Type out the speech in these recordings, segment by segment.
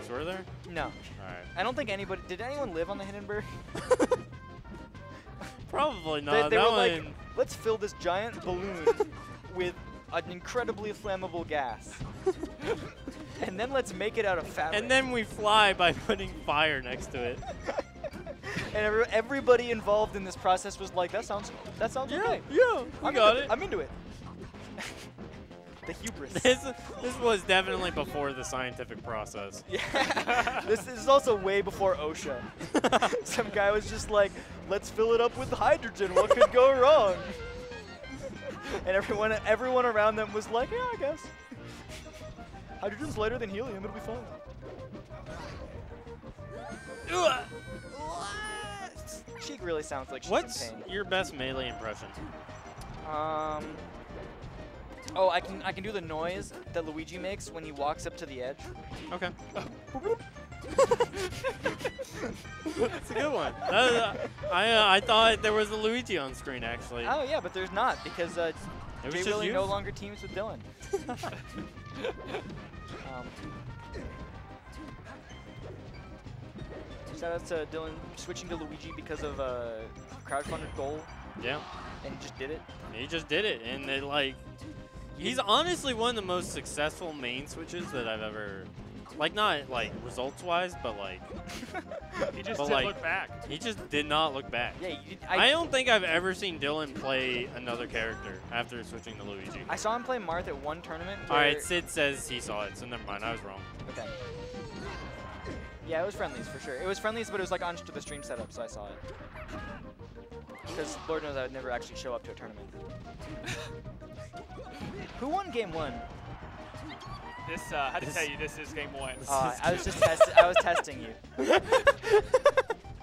Hindenburgs, were there? No. All right. I don't think anybody... Did anyone live on the Hindenburg? Probably not. They that were one. like, let's fill this giant balloon with an incredibly flammable gas. And then let's make it out of fabric. And then we fly by putting fire next to it. And everybody involved in this process was like, that sounds okay. Yeah, we got it. I'm into it. The hubris. This was definitely before the scientific process. Yeah. This is also way before OSHA. Some guy was just like, let's fill it up with hydrogen. What could go wrong? And everyone around them was like, yeah, I guess. Hydrogen's lighter than helium. It'll be fine. Sheik really sounds like she's What's in pain. your best melee impression? Oh, I can do the noise that Luigi makes when he walks up to the edge. Okay. That's a good one. I thought there was a Luigi on screen, actually. Oh, yeah, but there's not because JWilli no longer teams with Dylan. Shout out to Dylan switching to Luigi because of a crowdfunded goal. Yeah. And he just did it. He just did it, and it, like, he's honestly one of the most successful main switches that I've ever, like, not like results-wise, but like. He just didn't look back. He just did not look back. Yeah, I don't think I've ever seen Dylan play another character after switching to Luigi. I saw him play Marth at one tournament. All right, Sid says he saw it, so never mind. I was wrong. Okay. Yeah, it was friendlies for sure. It was friendlies, but it was like on to the stream setup, so I saw it. Because Lord knows I would never actually show up to a tournament. Who won game one? This, I had to tell you, this is game one. I was just I was testing you.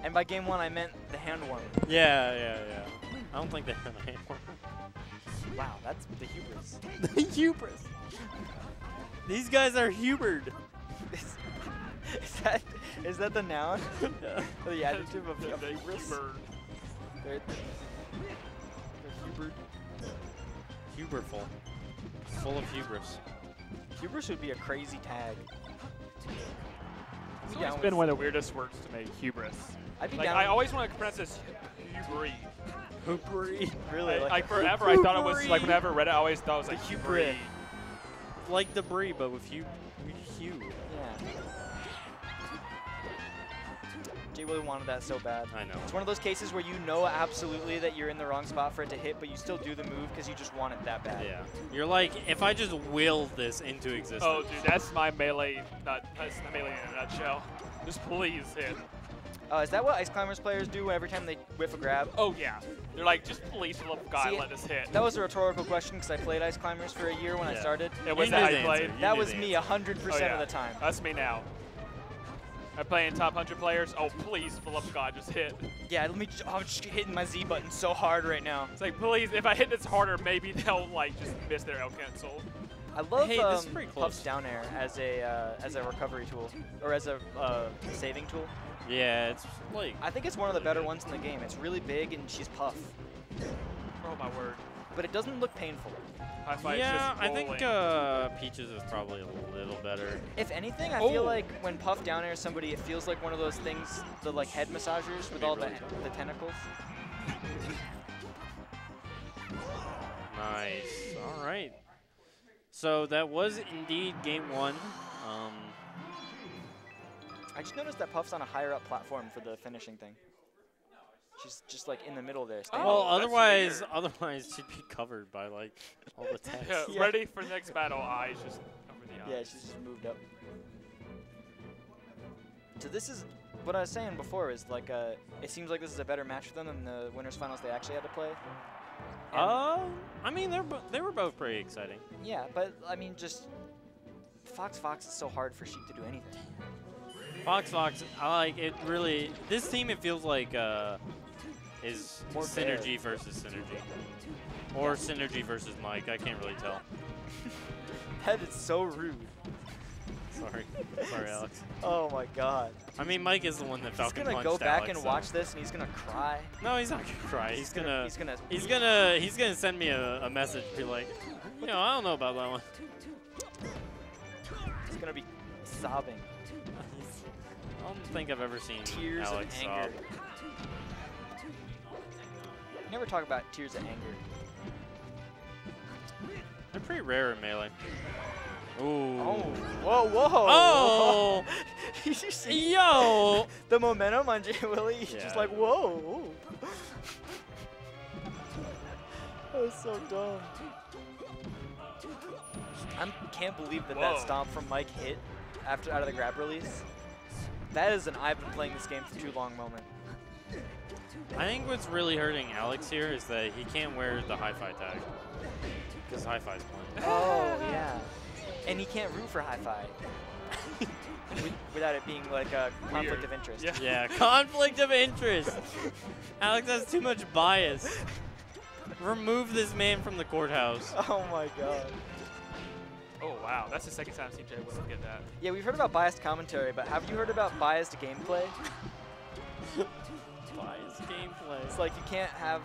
And by game one, I meant the hand one. Yeah. I don't think they have a hand one. Wow, that's the hubris. The hubris. These guys are Hubert. Is that the noun? Yeah. The adjective of hubris? They're Hubert. Huberful. Full of hubris. Hubris would be a crazy tag. It's always been one of the weirdest words to make, hubris. I'd be like, down. I always want to pronounce this hubri. Hubri. Really? Like forever, I thought it was, like, whenever I read it, I always thought it was like hubri. Like debris, but with hue. Yeah. JWilli wanted that so bad. I know. It's one of those cases where you know absolutely that you're in the wrong spot for it to hit, but you still do the move because you just want it that bad. Yeah. You're like, if I just will this into existence. Oh, dude, that's my melee. That's the melee in a nutshell. Just please hit. Is that what Ice Climbers players do every time they whiff a grab? Oh, yeah. They're like, just please, for the love of God, let us hit. That was a rhetorical question because I played Ice Climbers for a year when I started. Yeah, was that how you played? That was me 100% of the time. That's me now. I play in top 100 players. Oh, please, for the love of God, just hit. Yeah, I'm just hitting my Z button so hard right now. It's like, please, if I hit this harder, maybe they'll like just miss their L cancel. I love this is pretty close. Puff's down air as a recovery tool or as a saving tool. Yeah, it's like. I think it's one of the better ones in the game. It's really big and she's Puff. Oh my word. But it doesn't look painful. HiFi Yeah, is I just think Peaches is probably a little better. If anything, I feel like when Puff down airs somebody, it feels like one of those things, the like head massagers with all the tentacles. Nice. All right. So that was indeed game one. I just noticed that Puff's on a higher up platform for the finishing thing. She's just like in the middle there. Well, otherwise she'd be covered by like all the text. Yeah, ready for the next battle. Eyes just over the eyes. Yeah, she's just moved up. So this is what I was saying before. Is like it seems like this is a better match for them than the winners finals they actually had to play. I mean they were both pretty exciting. Yeah, but I mean just Fox is so hard for Sheik to do anything. Fox, I like it really. This team, it feels like is more synergy versus synergy, or synergy versus Mike. I can't really tell. That is so rude. Sorry, Alex. Oh my God. I mean, Mike is the one that Falcon punched He's gonna go back Alex, and watch this, and he's gonna cry. No, he's not gonna cry. He's gonna send me a message, be like, I don't know about that one. He's gonna be sobbing. I don't think I've ever seen Tears Alex of anger. sob. Never talk about tears of anger. They're pretty rare in Melee. Ooh. Oh, whoa, whoa. Oh! Did you see Yo! the momentum on JWilli? He's Yeah. just like, whoa. That was so dumb. I can't believe that that Whoa. stomp from Mike hit out of the grab release. That is an I've been playing this game for too long moment. I think what's really hurting Alex here is that he can't wear the HiFi tag. Because HiFi's playing. Oh, yeah. And he can't root for HiFi without it being like a conflict Weird. of interest. Yeah. Yeah, conflict of interest. Alex has too much bias. Remove this man from the courthouse. Oh my god. Oh, wow. That's the second time I've seen JWilli get that. Yeah, we've heard about biased commentary, but have you heard about biased gameplay? Bias gameplay. It's like you can't have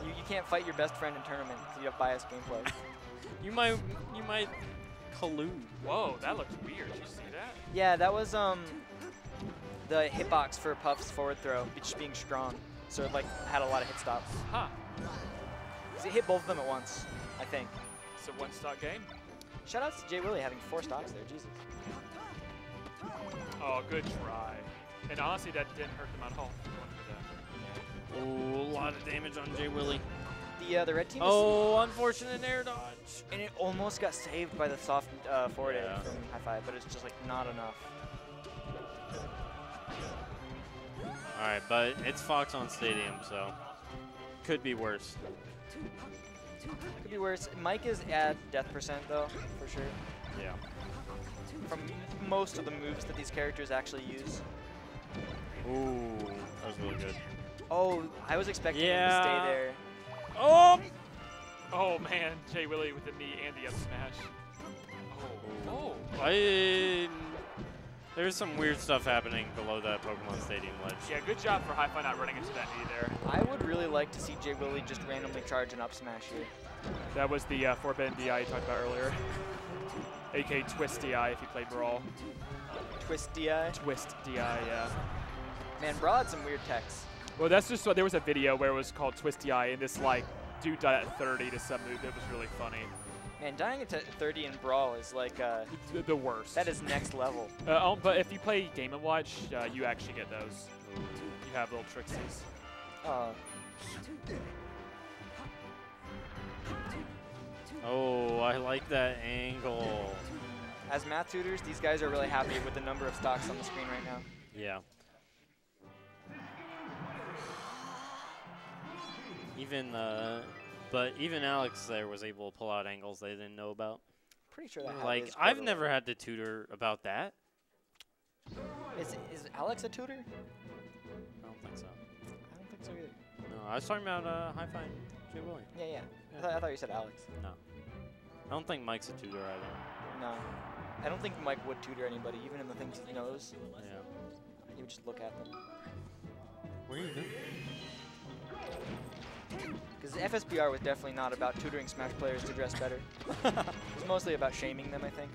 you can't fight your best friend in tournament because you have biased gameplay. You might collude. Whoa, that looks weird. Did you see that? Yeah, that was the hitbox for Puff's forward throw just being strong, so it like had a lot of hit stops. Huh. 'Cause it hit both of them at once, I think. It's a one-stock game. Shoutouts to JWilli having 4 stocks there, Jesus. Oh, good try. And honestly, that didn't hurt them at all. Going for that. Ooh, a lot of damage on JWilli. The red team is, Oh, unfortunate air dodge. and it almost got saved by the soft forward air Yeah. from HiFi, but it's just like not enough. All right, but it's Fox on Stadium, so could be worse. Could be worse. Mike is at death percent though, for sure. Yeah. From most of the moves that these characters actually use. Ooh, that was really good. Oh, I was expecting him to Yeah. stay there. Oh! Oh, man. JWilli with the knee and the up smash. Oh. There's some weird stuff happening below that Pokemon Stadium ledge. Yeah, good job for HiFi not running into that knee there. I would really like to see JWilli just randomly charge an up smash here. That was the forbidden DI you talked about earlier. AK Twist DI if you played Brawl. Twist DI. Twist DI, yeah. Man, Bra had some weird techs. Well, that's just what there was a video where it was called Twist DI, and this like dude died at 30 to some move that was really funny. Man, dying at 30 in Brawl is like, The worst. that is next level. But if you play Game & Watch, you actually get those. You have little tricksies. Oh, I like that angle. As math tutors, these guys are really happy with the number of stocks on the screen right now. Yeah. But even Alex there was able to pull out angles they didn't know about. Pretty sure that Like, is I've quarter never had to tutor about that. Is Alex a tutor? I don't think so. I don't think so either. No, I was talking about HiFi and JWilli. Yeah. Yeah. I thought you said Alex. No. I don't think Mike's a tutor either. No. I don't think Mike would tutor anybody, even in the things he knows. Yeah. He would just look at them. Where are you going? Because FSBR was definitely not about tutoring Smash players to dress better. It was mostly about shaming them, I think.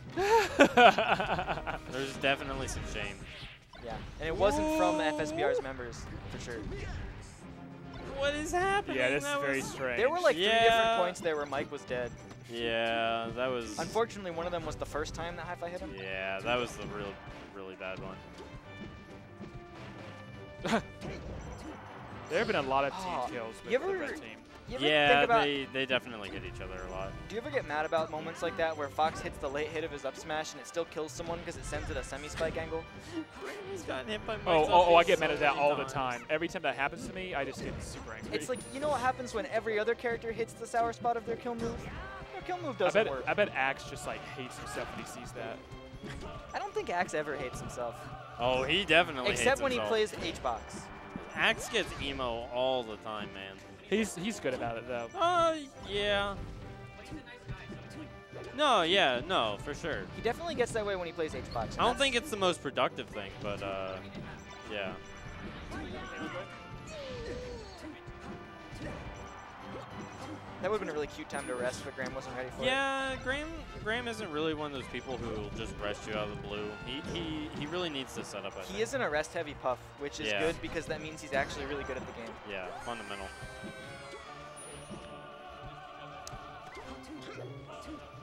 There's definitely some shame. Yeah. And it wasn't from the FSBR's members, for sure. What is happening? Yeah, this is That very was- strange. There were like 3 Yeah. different points there where Mike was dead. Yeah, that was. Unfortunately, one of them was the first time that HiFi hit him. Yeah, that was the really bad one. There have been a lot of Oh, team kills with you the ever- red team. You ever Yeah, think about, they definitely hit each other a lot. do you ever get mad about moments like that where Fox hits the late hit of his up smash and it still kills someone because it sends it a semi-spike angle? He's gotten hit by I get mad at that all the time. Every time that happens to me, I just get super angry. It's like, you know what happens when every other character hits the sour spot of their kill move? Their kill move doesn't work. I bet Axe just like hates himself when he sees that. I don't think Axe ever hates himself. Oh, he definitely Except hates when himself. he plays H-Box. Axe gets emo all the time, man. He's good about it though. Yeah. No, for sure. He definitely gets that way when he plays H-Box. I don't think it's the most productive thing, but yeah. That would have been a really cute time to rest, but Graham wasn't ready for it. Yeah, Graham isn't really one of those people who will just rest you out of the blue. He really needs to set up. He isn't a rest-heavy Puff, which is good because that means he's actually really good at the game. Yeah, fundamental.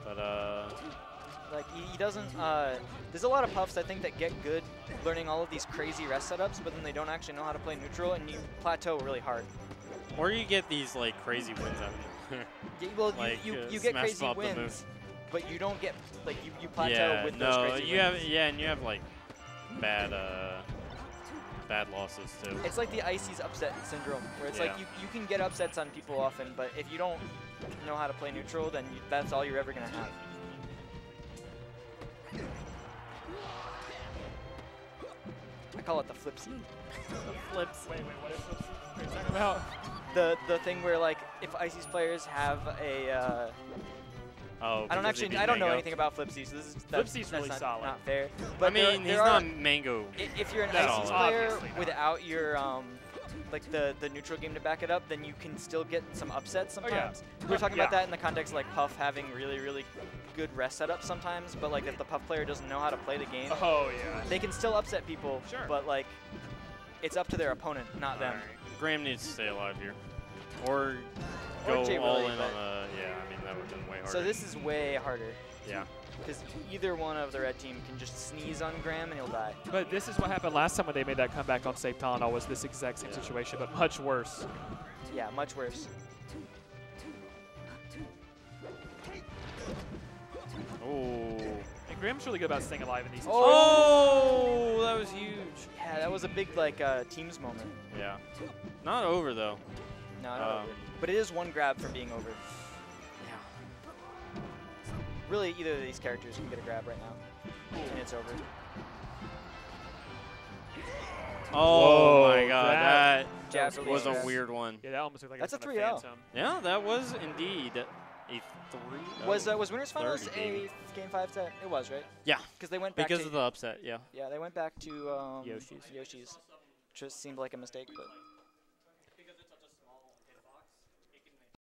But like he doesn't. There's a lot of Puffs I think that get good learning all of these crazy rest setups, but then they don't actually know how to play neutral, and you plateau really hard. or you get these like crazy wins out of it. Yeah, well, like, you get smash crazy swap the wins, moves. but you don't get like you plateau with those crazy you wins. have and you have like bad losses too. It's like the Icy's upset syndrome, where it's like you can get upsets on people often, but if you don't know how to play neutral, then that's all you're ever gonna have. I call it the flipsy. The flips. Wait, what is flipsy? What are you talking about? The thing where like if Icy's players have a Oh, I don't know anything about Flipsy, so Flipsy's really not, solid. not fair. But I mean, he's not Mango. If you're an No, Icy's player obviously not. without your like the neutral game to back it up, then you can still get some upsets sometimes. We were talking about that in the context of like Puff having really good rest setups sometimes, but like if the Puff player doesn't know how to play the game, they can still upset people, but like it's up to their opponent, not them. Graham needs to stay alive here, or go JWilli, all in on the. Yeah, I mean that would have been way harder. So this is way harder. Yeah. Because either one of the red team can just sneeze on Graham and he'll die. But this is what happened last time when they made that comeback on Safe Tylenol, was this exact same situation, but much worse. Yeah, much worse. Oh. And Graham's really good about staying alive in these situations. Oh, that was huge. Yeah, that was a big like teams moment. Yeah. Not over though. No, not over. But it is one grab from being over. Yeah. Really, either of these characters can get a grab right now, and it's over. Oh Whoa, my God, jab that release was a grab. weird one. Yeah, that almost looked like That's it was a gonna 3-0. phantom. Yeah, that was indeed a 3-0. Was Winners Finals 30, a baby. game 5 set? It was, right? Yeah. Because they went back Because to of the upset, yeah. yeah, they went back to Yoshi's. Yoshi's. Just seemed like a mistake, but